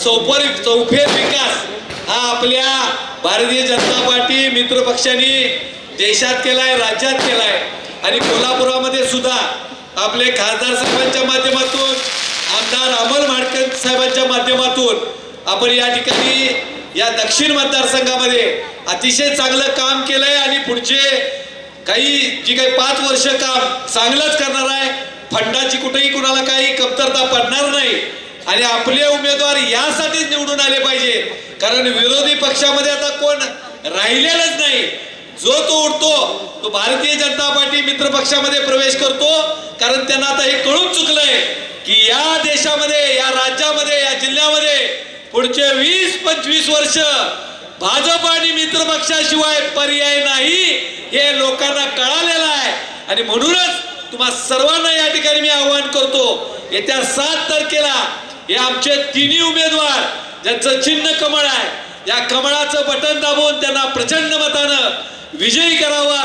चौफेर विकास हा आपल्या भारतीय जनता पार्टी मित्र पक्षांनी देशात केलाय, राज्यात केलाय आणि कोल्हापुरामध्ये सुद्धा आपले खासदार साहेबांच्या माध्यमातून, आमदार अमल माडकर साहेबांच्या माध्यमातून आपण या ठिकाणी या दक्षिण मतदारसंघामध्ये अतिशय चांगलं काम केलंय आणि पुढचे जी काही 5 वर्ष काम चांगलंच करणार आहे. फंडाची कुठेही कुणाला काही कमतरता पडणार नाही आणि आपले उमेदवार यासाठीच निवडून आले पाहिजे, कारण विरोधी पक्षामध्ये आता कोण राहिलेलंच नाही. जो तो उठतो तो भारतीय जनता पार्टी मित्र पक्षामध्ये प्रवेश करतो, कारण त्यांना आता हे कळून चुकलंय की या देशामध्ये, या राज्यामध्ये, या जिल्ह्यामध्ये पुढचे 20-25 वर्ष भाजप आणि मित्र पक्षाशिवाय पर्याय नाही, हे लोकांना कळालेलं आहे. आणि म्हणूनच तुम्हा सर्वांना या ठिकाणी मी आवाहन करतो, येत्या 7 तारखेला हे आमचे तिन्ही उमेदवार ज्यांचं चिन्ह कमळ आहे, या कमळाचं बटन दाबून त्यांना प्रचंड मतानं विजयी करावं.